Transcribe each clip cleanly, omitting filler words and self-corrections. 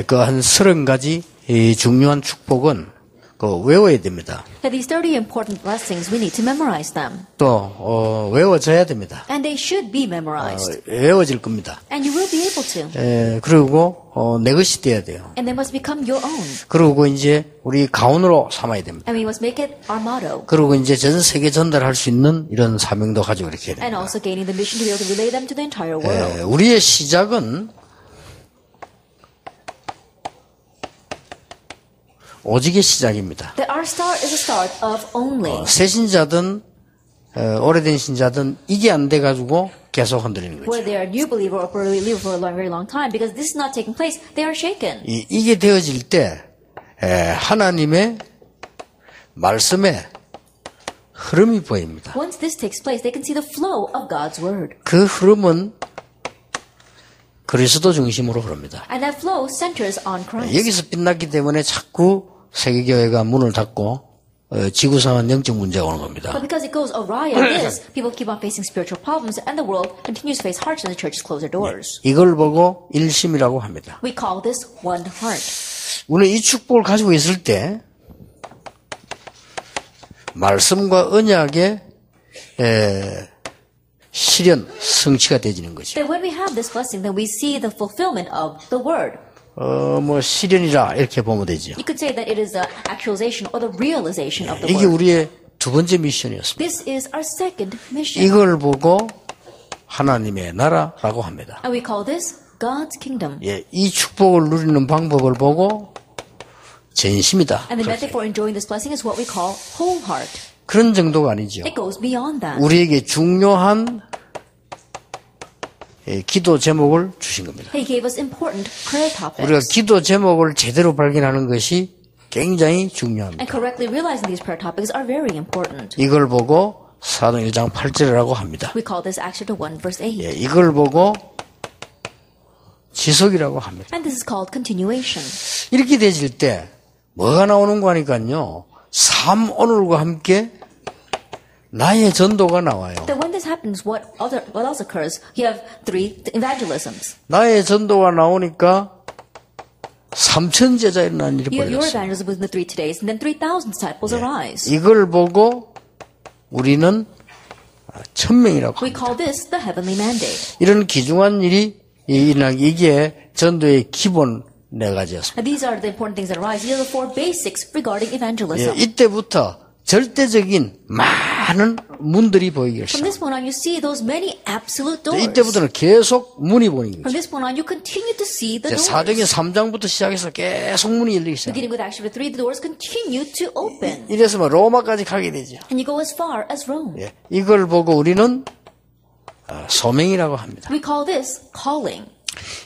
그 한 30가지 이 중요한 축복은 외워야 됩니다. These 30 important blessings, we need to memorize them. 또 외워져야 됩니다. And they should be memorized. 외워질 겁니다. And you will be able to. 그리고 내 것이 돼야 돼요. And they must become your own. 그리고 이제 우리 가훈으로 삼아야 됩니다. And we must make it our motto. 그리고 이제 전 세계 전달할 수 있는 이런 사명도 가지고 이렇게 해야 And 됩니다. also gaining the mission to be able to relay them to the entire world. 우리의 시작은 오직의 시작입니다. That our start is a start of only. 새 신자든 오래된 신자든 이게 안 돼가지고 계속 흔들리는 거죠. Whether they are new believer or believer for a very long time, because this is not taking place, they are shaken. 이게 되어질 때 하나님의 말씀에 흐름이 보입니다. Once this takes place, they can see the flow of God's word. 그 흐름은 그리스도 중심으로 흐릅니다. And that flow centers on Christ. 여기서 빛났기 때문에 자꾸 세계교회가 문을 닫고 지구상은 영적 문제가 오는 겁니다. But because it goes awry at this, people keep on facing spiritual problems, and the world continues to face hardships, and the churches close their doors. 이걸 보고 일심이라고 합니다. We call this one heart. 우리는 이 축복을 가지고 있을 때 말씀과 언약의 실현, 성취가 되지는 거죠. That when we have this blessing, then we see the fulfillment of the word. 실현이라 이렇게 보면 되죠. You could say that it is the actualization or the realization of the 이게 word. 우리의 두 번째 미션이었습니다. This is our second mission. 이걸 보고 하나님의 나라라고 합니다. And we call this God's kingdom. 이 축복을 누리는 방법을 보고 전심이다. And the method for enjoying this blessing is what we call whole heart. 그런 정도가 아니죠. It goes beyond that. 우리에게 중요한 기도 제목을 주신 겁니다. He gave us important prayer topics. 우리가 기도 제목을 제대로 발견하는 것이 굉장히 중요합니다. And correctly realizing these prayer topics are very important. 이걸 보고 사도행 1장 8절이라고 합니다. We call this Acts 1 verse 8. 이걸 보고 지속이라고 합니다. And this is called continuation. 이렇게 되질 때 뭐가 나오는 거 하니까요. 삶 오늘과 함께 나의 전도가 나와요. That when this happens, what else occurs? You have 3 evangelisms. 나의 전도가 나오니까 3,000 제자 일어나는 일이 You have your 벌어졌어요. evangelism within the 3 days, and then 3,000 disciples arise. 이걸 보고 우리는 1,000명이라고 We 합니다. call this the heavenly mandate. 이런 귀중한 일이 일어나기 이게 전도의 기본 4가지였습니다. And these are the important things that arise. These are the 4 basics regarding evangelism. 이때부터 절대적인 많은 문들이 보이기 From 시작합니다. this point on, you see those many absolute doors. 이때부터는 계속 문이 보이는 From 거죠. this point on, you continue to see the 사도행전 doors. 3장부터 시작해서 계속 문이 열리기 시작합니다. Beginning with Acts 3, the doors continue to open. 이래서 로마까지 가게 되죠. And you go as far as Rome. 이걸 보고 우리는 소명이라고 합니다. We call this calling.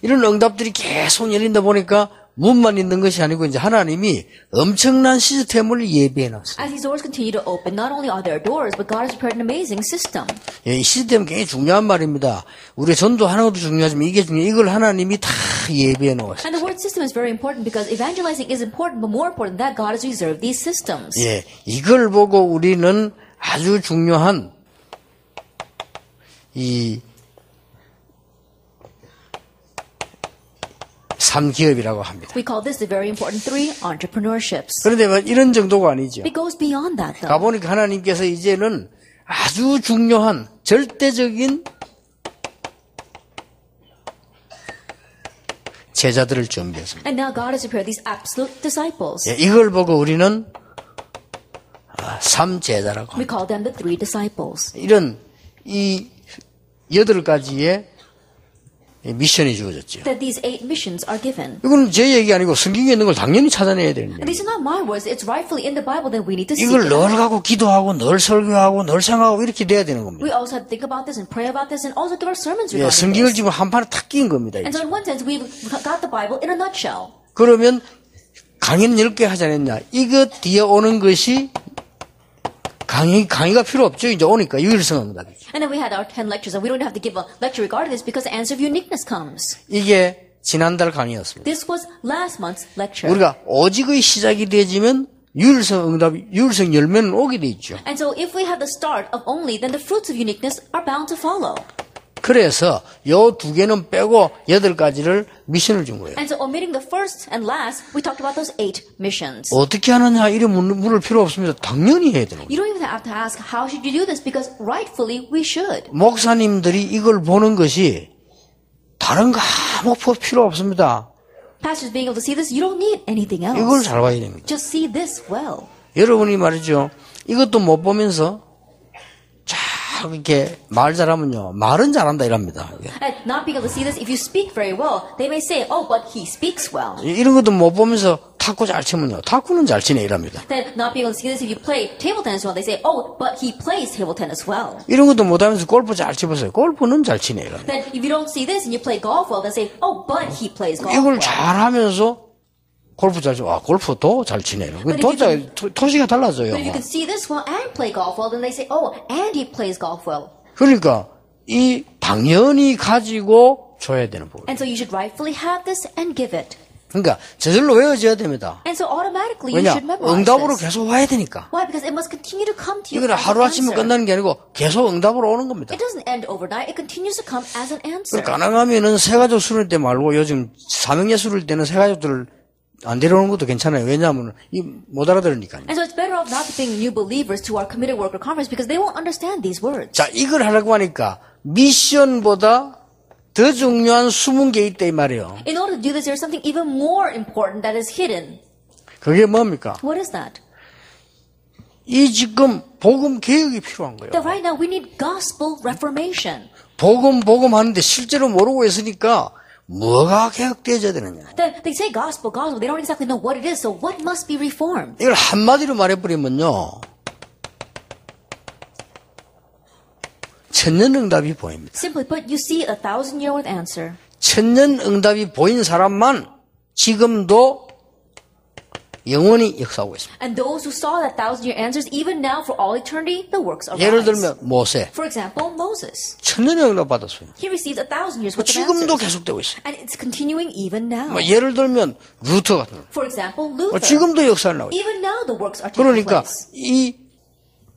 이런 응답들이 계속 열린다 보니까 문만 있는 것이 아니고 이제 하나님이 엄청난 시스템을 예비해 놨어요. As these doors continue to open, not only are there doors, but God has prepared an amazing system. 이 시스템은 굉장히 중요한 말입니다. 우리 전도하는 것도 중요하지만 이게 중요해요. 이걸 하나님이 다 예비해 놓았어요. And the word system is very important because evangelizing is important, but more important than that, God has reserved these systems. 이걸 보고 우리는 아주 중요한 이 3기업이라고 합니다. We call this the very important 3 entrepreneurships. 그런데 이런 정도가 아니죠. It goes beyond that, though. 가보니까 하나님께서 이제는 아주 중요한 절대적인 제자들을 준비했습니다. And now God has prepared these absolute disciples. 이걸 보고 우리는 3제자라고 We 합니다. call them the 3 disciples. 이런 이 8가지의 미션이 주어졌죠. That these 8 missions are given. 이건 제 얘기 아니고 성경에 있는 걸 당연히 찾아내야 되는 And 거예요. these are not my words. It's rightfully in the Bible that we need to seek 이걸 it 늘 out. 가고 기도하고 늘 설교하고 늘 생각하고 이렇게 돼야 되는 겁니다. We also have to think about this and pray about this and also do our sermons 예, regarding 성경을 this. 지금 한 판에 탁 끼인 겁니다. And so in one sense, we've got the Bible in a nutshell. 그러면 강의는 10개 하지 않았냐? 이거 뒤에 오는 것이 강의가 필요 없죠. 이제 오니까 유일성합니다. And then we had our 10 lectures, and we don't have to give a lecture regarding this because the answer of uniqueness comes. 이게 지난달 강의였습니다. This was last month's lecture. 우리가 오직의 시작이 되어지면 유일성 열매는 오게 돼 있죠. And so if we have the start of only, then the fruits of uniqueness are bound to follow. 그래서 요 두 개는 빼고 8가지를 미션을 준 거예요. And so omitting the first and last, we talked about those 8 missions. 어떻게 하느냐 이런 물을 필요 없습니다. 당연히 해야 되는 거예요. You don't even have to ask, how should you do this? Because rightfully we should. 목사님들이 이걸 보는 것이 다른 거 아무 필요 없습니다. Pastors being able to see this, you don't need anything else. 이걸 잘 봐야 됩니다. Just see this well. 여러분이 말이죠. 이것도 못 보면서 쫙 이렇게 말 잘하면요. 말은 잘한다 이랍니다. And not being able to see this, if you speak very well, they may say, oh, but he speaks well. 이런 것도 못 보면서 탁구 잘 치면요. 탁구는 잘 치네 이랍니다. Then not being able to see this, if you play table tennis well, they say, oh, but he plays table tennis well. 이런 것도 못 하면서 골프 잘 치보세요. 골프는 잘 치네 이랍니다. Then if you don't see this and you play golf well, they say, oh, but he plays golf 이걸 well. 잘하면서 골프 잘 쳐. 골프도 잘 치네. 토시가 달라져요. But if you can see this well and play golf well, then they say, oh, and he plays golf well. 그러니까 이 당연히 가지고 줘야 되는 부분. And so you should rightfully have this and give it. 그러니까 저절로 외워져야 됩니다. And so automatically you 왜냐? should memorize 응답으로 this. 계속 와야 되니까. Why? Because it must continue to come to you 이거는 as an 하루아침에 answer. 끝나는 게 아니고 계속 응답으로 오는 겁니다. It doesn't end overnight. It continues to come as an answer. 가능하면은 새가족 수를 때 말고 요즘 사명예술을 때는 새가족들을 안 데려오는 것도 괜찮아요. 왜냐하면 못 알아들으니까요. And so it's better off not to bring new believers to our committed worker conference because they won't understand these words. 자, 이걸 하려고 하니까 미션보다 더 중요한 숨은 게 있다 이 말이에요. In order to do this, there's something even more important that is hidden. 그게 뭡니까? What is that? 이 지금 복음 개혁이 필요한 거예요. That right now we need gospel reformation. 복음 하는데 실제로 모르고 있으니까 뭐가 개혁되어져야 되느냐. They say gospel. They don't exactly know what it is. So what must be reformed? 이걸 한마디로 말해버리면요. 천년응답이 보입니다. Simply put, you see a 1,000-year-old answer. 천년응답이 보인 사람만 지금도 영원히 역사하고 있습니다. And those who saw that 1,000-year answers, even now for all eternity, the works are 예를 rise. 들면 모세. For example, Moses. 천년응답 받았어요. He received 1,000 years worth of 지금도 answers. 계속되고 있어요. And it's continuing even now. 예를 들면 루터 같은 거. For example, Luther. 지금도 역사를 나오죠. Even now the works are taking 그러니까 place. 이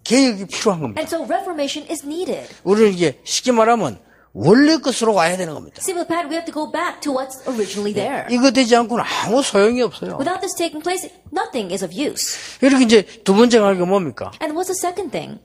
개혁이 필요한 겁니다. And so reformation is needed. 우리는 이게 쉽게 말하면 원래 것으로 와야 되는 겁니다. Simply put, we have to go back to what's originally there. 이거 되지 않고는 아무 소용이 없어요. Without this taking place, nothing is of use. 이렇게 이제 두 번째가 이게 뭡니까? And what's the second thing?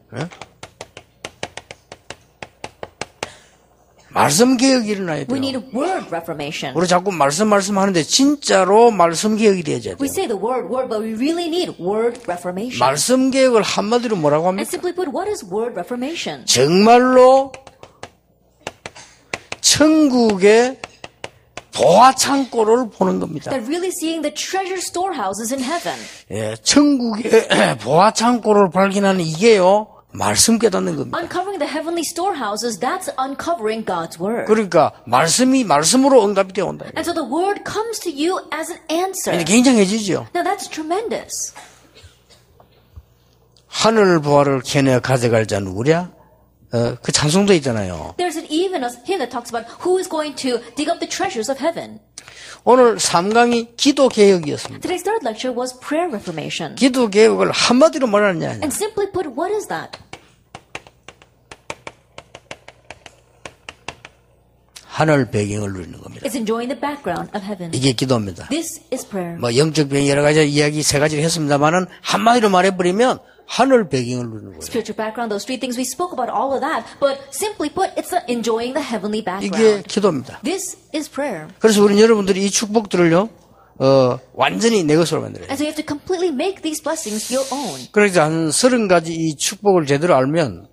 말씀 개혁이 일어나야 We 돼요. need word reformation. 우리 자꾸 말씀하는데 진짜로 말씀 개혁이 돼야죠. We say the word, but we really need word reformation. 말씀 개혁을 한마디로 뭐라고 And 합니까? simply put, what is word reformation? 정말로 천국의 보화 창고를 보는 겁니다. That really seeing the treasure storehouses in heaven. 예, 천국의 보화 창고를 발견하는 이게요. 말씀 깨닫는 겁니다. Uncovering the heavenly storehouses, that's uncovering God's word. 그러니까 말씀으로 응답이 되어 온다. And so the word comes to you as an answer. 굉장해지죠. Now that's tremendous. 하늘 보화를 캐내 가져갈 자 누구랴? 그 찬송도 있잖아요. There's even a hymn that talks about who is going to dig up the treasures of heaven. 오늘 3강이 기도 개혁이었습니다. Today's third lecture was prayer reformation. 기도 개혁을 한마디로 말하느냐? And simply put, what is that? 하늘 배경을 누리는 겁니다. It's enjoying the background of heaven. 이게 기도입니다. This is prayer. 뭐 영적 배경 여러 가지 이야기 세 가지를 했습니다만은 한마디로 말해버리면 하늘 배경을 누리는 거예요. Spiritual background, those three things we spoke about, all of that. But simply put, it's enjoying the heavenly 이게 background. 기도입니다. This is prayer. 그래서 우리는 여러분들이 이 축복들을요, 완전히 내 것으로 만들어요. And so you have to completely make these blessings your own. 그래서 한 30가지 이 축복을 제대로 알면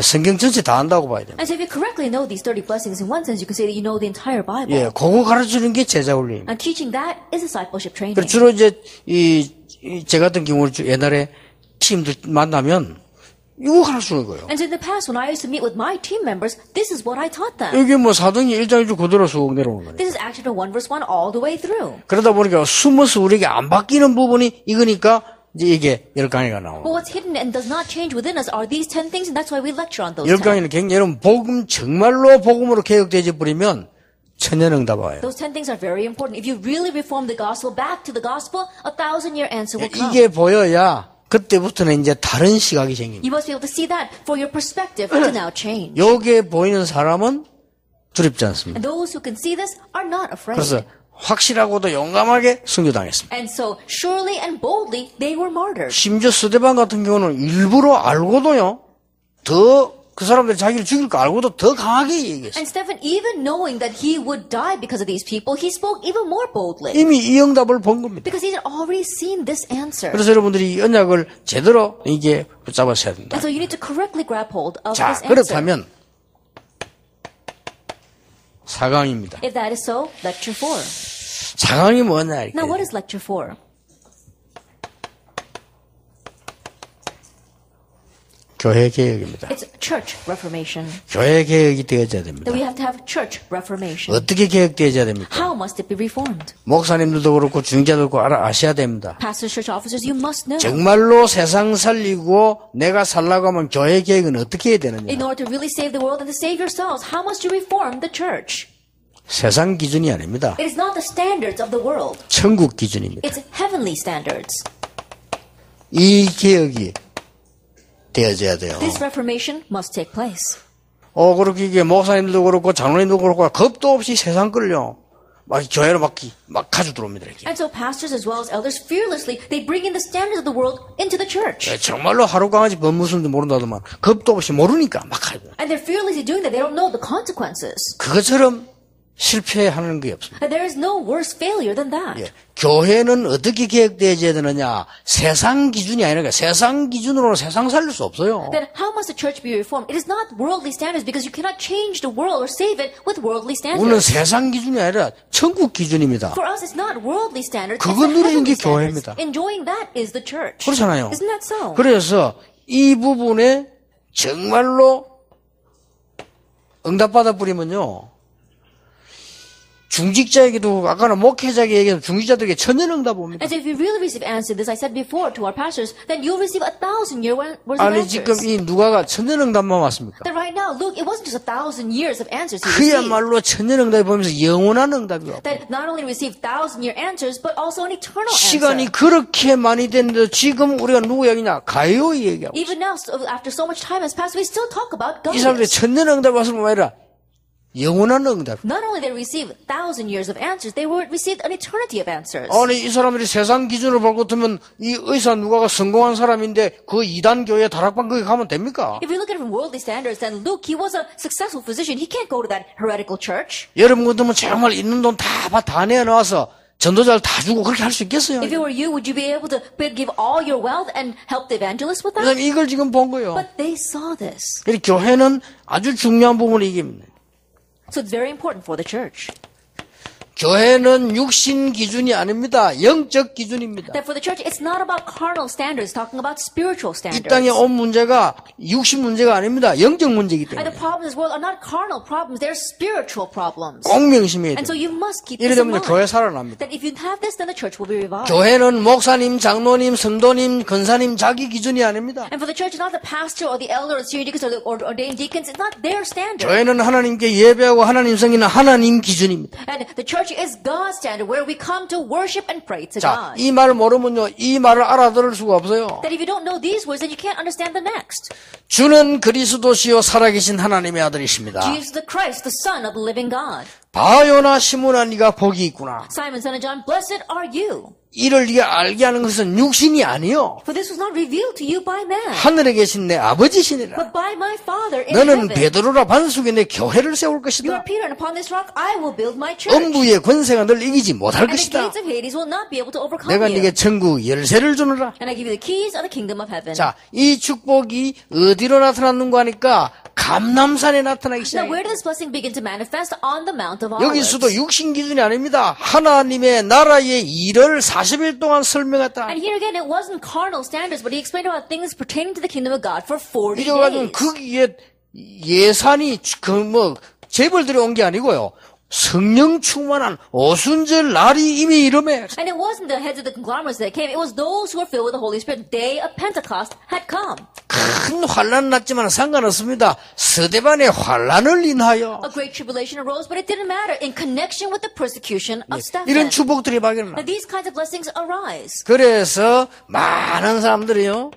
성경 전체 다 안다고 봐야 됩니다. And so if you correctly know these 30 blessings, in one sense, you can say that you know the entire Bible. 예, 그거 가르치는 게 제자 훈련입니다. And teaching that is discipleship training. 그래서 주로 이제 제 같은 경우는 옛날에 팀들 만나면 이거 가르치는 거예요. And so in the past, when I used to meet with my team members, this is what I taught them. 이게 뭐 사도행전 1장 1절 그대로 쑥 내려오는 거예요. This is Acts chapter 1 verse 1 all the way through. 그러다 보니까 숨어서 우리에게 안 바뀌는 부분이 이거니까 이제 이게 10강의가 나오는 But 거예요. what's hidden and does not change within us are these 10 things, and that's why we lecture on those 10. 10강의는 굉장히 여러분 복음 정말로 복음으로 개혁되어 버리면 천년응답 와요. Those 10 things are very important. If you really reform the gospel back to the gospel, 1,000-year answer will come. 이게 보여야 그때부터는 이제 다른 시각이 생깁니다. You must be able to see that for your perspective to now change. 요게 보이는 사람은 두렵지 않습니다. And those who can see this are not afraid. 그래서 확실하고도 용감하게 순교당했습니다. And so, surely and boldly, they were martyred. 심지어 스데반 같은 경우는 일부러 알고도요, 더 그 사람들이 자기를 죽일 거 알고도 더 강하게 얘기했어요. And Stephen, even knowing that he would die because of these people, he spoke even more boldly. 이미 이 응답을 본 겁니다. Because he had already seen this answer. 그래서 여러분들이 이 언약을 제대로 이게 붙잡으셔야 된다. And so you need to correctly grab hold of 자, this answer. 그렇다면 4강입니다. If that is so, lecture 4. 4강이 뭐냐 이렇게. Now, what is lecture 4? 교회 개혁입니다. It's church reformation. 교회 개혁이 되어져야 됩니다. That we have to have church reformation. 어떻게 개혁되어져야 됩니까? How must it be reformed? 목사님들도 그렇고 중직자들도 그렇고 아셔야 됩니다. Pastors, church officers, you must know. 정말로 세상 살리고 내가 살라고 하면 교회 개혁은 어떻게 해야 되느냐? In order to really save the world and to save yourselves, how must you reform the church? 세상 기준이 아닙니다. It is not the standards of the world. 천국 기준입니다. It's heavenly standards. 이 개혁이 되어져야 돼요. This reformation must take place. 그렇게 이게 목사님도 그렇고 장로님도 그렇고 겁도 없이 세상 끌려 막 교회로 막 가져 들어옵니다. 이렇게. And so pastors as well as elders fearlessly, they bring in the standards of the world into the church. 정말로 하루 강아지 법 무슨지 모른다더만 겁도 없이 모르니까 막 하죠. And they're fearlessly doing that. They don't know the consequences. 그것처럼 실패하는 게 없습니다. And there is no worse failure than that. 예. 교회는 어떻게 개혁되어야 되느냐? 세상 기준이 아니라 세상 기준으로는 세상 살릴 수 없어요. Then how must the church be reformed? It is not worldly standards because you cannot change the world or save it with worldly 우리는 standards. 세상 기준이 아니라 천국 기준입니다. For us, it's not worldly standards. 그거 It's the 누리는 게 heavenly standards. 교회입니다. Enjoying that is the church. 그렇잖아요. Isn't that so? 그래서 이 부분에 정말로 응답받아 버리면요. 중직자에게도 아까는 목회자에게 얘기해서 중직자들에게 천년응답 옵니다. And so if you really receive answer, this I said before to our pastors, then you'll receive 1,000-year worth of 아니 answers. 지금 이 누가가 천년응답만 왔습니까? That right now, look, it wasn't just 1,000 years of answers he received. 그야말로 천년응답이 보면서 영원한 응답이 왔고 That not only received 1,000-year answers, but also an eternal 시간이 answer. 그렇게 많이 됐는데 지금 우리가 누구 얘기냐? 가요이 얘기하고 Even now, after so much time has passed, we still talk about God. 이 사람들이 천년응답 왔을 뿐만 아니라 영원한 응답. Not only did they receive 1,000 years of answers, they received an eternity of answers. 아니 이 사람들이 세상 기준으로 볼 것 같으면 이 의사 누가가 성공한 사람인데 그 이단 교회 다락방 거기 가면 됩니까? If you look at it from worldly standards, then Luke, he was a successful physician. He can't go to that heretical church. 여러분 같으면 정말 있는 돈 다 내놔서 전도자를 다 주고 그렇게 할 수 있겠어요? If it were you, would you be able to give all your wealth and help the evangelists with that? 그다음에 이걸 지금 본 거예요. But they saw this. 이 교회는 아주 중요한 부분이 이깁니다. So it's very important for the church. 교회는 육신 기준이 아닙니다. 영적 기준입니다. That for the church, it's not about carnal standards, talking about spiritual 이 standards. 땅에 온 문제가 육신 문제가 아닙니다. 영적 문제이기 And the 때문에 problems in this world are not carnal problems, they're spiritual problems. 꼭 명심해야 And so 돼요. you must keep 이래 this in 되면 mind. 교회 살아납니다. That if you have this, then the church will be revived. 교회는 목사님, 장로님, 성도님, 권사님 자기 기준이 아닙니다. And for the church, it's not the pastor or the elder or the senior deacons or the ordained deacons. It's not their standard. 교회는 하나님께 예배하고 하나님 성기는 하나님 기준입니다. And the church is God's standard where we come to worship and pray to 자, God. 이 말을 모르면요, 이 말을 알아들을 수가 없어요. That if you don't know these words, then you can't understand the next. 주는 그리스도시요 살아계신 하나님의 아들이십니다. Jesus the Christ, the Son of the living God. 바요나 시몬아 네가 복이 있구나. Simon, son of John, blessed are you. 이를 네가 알게 하는 것은 육신이 아니요 For this was not revealed to you by man, 하늘에 계신 내 아버지시니라. but by my Father in 너는 heaven. 베드로라 반석에 내 교회를 세울 You 것이다. are Peter, and upon this rock I will build my church. 음부의 권세가 널 이기지 못할 And the 것이다. gates of Hades will not be able to overcome 내가 you. 네게 천국 열쇠를 주노라. And I give you the keys of the kingdom of heaven. 자, 이 축복이 어디로 나타났는가 하니까 감람산에 나타나기 Now, where 시작해요. did this blessing begin to manifest? On the Mount of Olives. 여기서도 육신 기준이 아닙니다. 하나님의 나라의 일을 40일 동안 설명했다. And here again, it wasn't carnal standards, but he explained about things pertaining to the kingdom of God for 40 이래가지고 days. 거기에 예산이 재벌들이 온 게 아니고요. 성령 충만한 오순절 날이 이미 이름에 And it wasn't the heads of the conglomerates that came. It was those who were filled with the Holy Spirit. The day of Pentecost had come. 큰 환란 났지만 상관없습니다. 서대반의 환란을 인하여 A great tribulation arose, but it didn't matter in connection with the persecution of 이런 Stephen. 축복들이 발견나. Now, these kinds of blessings arise. 그래서 많은 사람들이요.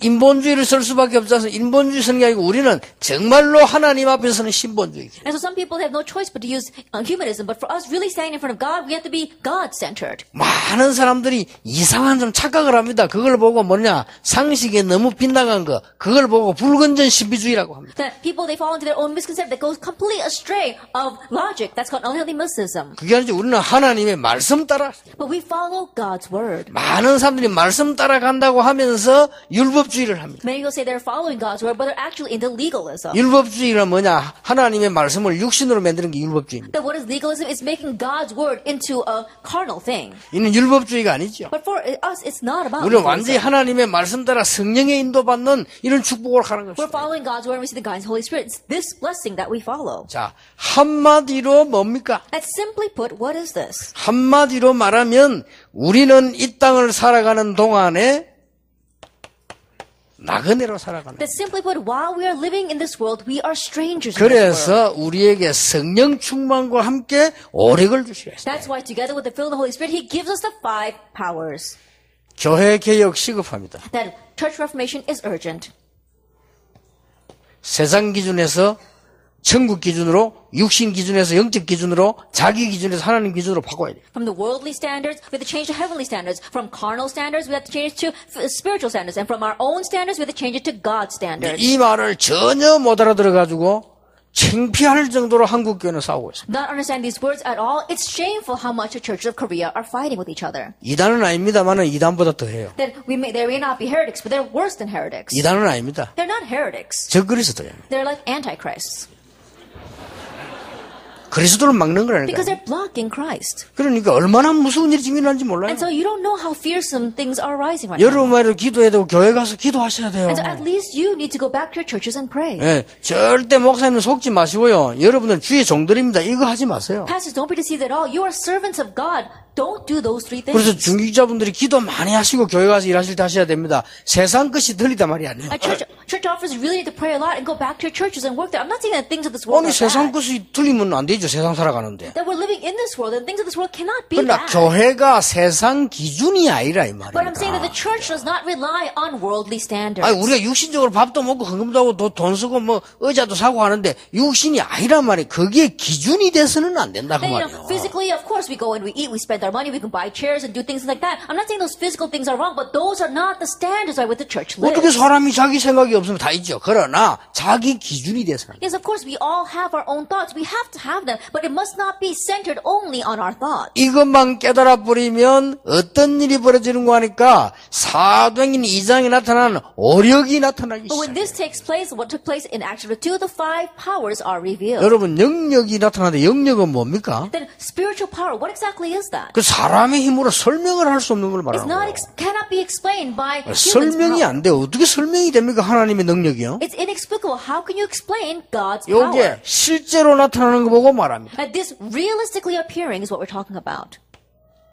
인본주의를 쓸 수밖에 없어서 인본주의 쓰는 게 아니고 우리는 정말로 하나님 앞에서는 신본주의. And so some people have no choice but to use humanism, but for us really standing in front of God, we have to be God-centered. 많은 사람들이 이상한 좀 착각을 합니다. 그걸 보고 뭐냐 상식에 너무 빗나간 거 그걸 보고 불건전 신비주의라고 합니다. That people, they fall into their own misconception that goes completely astray of logic. That's called unhealthy mysticism. 그게 아니죠. 우리는 하나님의 말씀 따라 But we follow God's word. 많은 사람들이 말씀 따라간다고 하면서 율법주의를 합니다. Many will say they're following God's word, but they're actually into legalism. 율법주의는 뭐냐 하나님의 말씀을 육신으로 만드는 게 율법주의입니다. That what is legalism is making God's word into a carnal thing. 이는 율법주의가 아니죠. But for us, it's not about 우리는 완전히 legalism. 하나님의 말씀 따라 성령의 인도받는 이런 축복을 하는 We're 것입니다. following God's word and we see the guidance of the Holy Spirit. It's this blessing that we follow. 자, 한마디로 뭡니까? That's simply put, what is this? 한마디로 말하면 우리는 이 땅을 살아가는 동안에 나그네로 살아가는 That simply put, while we are living in this world, we are strangers in this world. 그래서 우리에게 성령 충만과 함께 오력을 주시라 했어요. That's why together with the filling of the Holy Spirit, He gives us the 5 powers. 교회 개혁 시급합니다. That church reformation is urgent. 세상 기준에서 천국 기준으로 육신 기준에서 영적 기준으로 자기 기준에서 하나님 기준으로 바꿔야 돼요. From the worldly standards, we have to change to heavenly standards. From carnal standards, we have to change to spiritual standards. And from our own standards, we have to change it to God's standards. 이 말을 전혀 못 알아들어가지고 창피할 정도로 한국 교회는 싸우고 있습니다. Not understand these words at all. It's shameful how much the churches of Korea are fighting with each other. 이단은 아닙니다만은 이단보다 더 해요. That they may not be heretics, but they're worse than heretics. 이단은 아닙니다. They're not heretics. 저 그리스도예요. They're like antichrists. 그리스도를 막는 거라니까. Because they're blocking Christ. 그러니까 얼마나 무서운 일이 지민하는지 몰라요. And so you don't know how fearsome things are arising right now. 여러분만으로 기도해야 되고 교회 가서 기도하셔야 돼요. And so at least you need to go back to your churches and pray. 예, 절대 목사님 속지 마시고요. 여러분은 주의 종들입니다. 이거 하지 마세요. Pastors, don't be deceived at all. You are servants of God. Don't do those 3 things. 그래서 중직자분들이 기도 많이 하시고 교회 가서 일하실 때 하셔야 됩니다. 세상 것이 들리단 말이 아니에요. Church officers really need to pray a lot and go back to your churches and work there. I'm not saying that things of this world 아니 are 세상 bad. 것이 들리면 안 되죠. 세상 살아가는데. That we're living in this world and things of this world cannot be 그러나 bad. 교회가 세상 기준이 아니라 이 But I'm saying that the 말입니다. church does not rely on worldly standards. 아니 우리가 육신적으로 밥도 먹고 헌금도 하고 돈 쓰고 뭐 의자도 사고 하는데 육신이 아니란 말이에요. 그게 기준이 돼서는 안 된다 그 And, 말이에요. physically, of course, we go and we eat, we spend our money, we can buy chairs and do things like that. I'm not saying those physical things are wrong, but those are not the standards by which the church lives. 어떻게 사람이 자기 생각이 없으면 다 있죠. 그러나 자기 기준이 돼서는. Yes, of course, we all have our own thoughts. We have to have them, but it must not be centered only on our thoughts. 이것만 깨달아 버리면 어떤 일이 벌어지는 거 하니까 사도행전 2장에 나타난 오력이 나타나기 But when 시작해요. this takes place, what took place in Acts 2, the 5 powers are revealed. 여러분 영역이 나타나는데 영역은 뭡니까? Then spiritual power, what exactly is that? 그 사람의 힘으로 설명을 할 수 없는 걸 It's 말하는 not 거예요. cannot be explained by human 설명이 power. 안 돼. 어떻게 설명이 됩니까? 하나님의 능력이요? It's inexplicable. How can you explain God's power? 요게 실제로 나타나는 거 보고 말합니다. This realistically appearing is what we're talking about.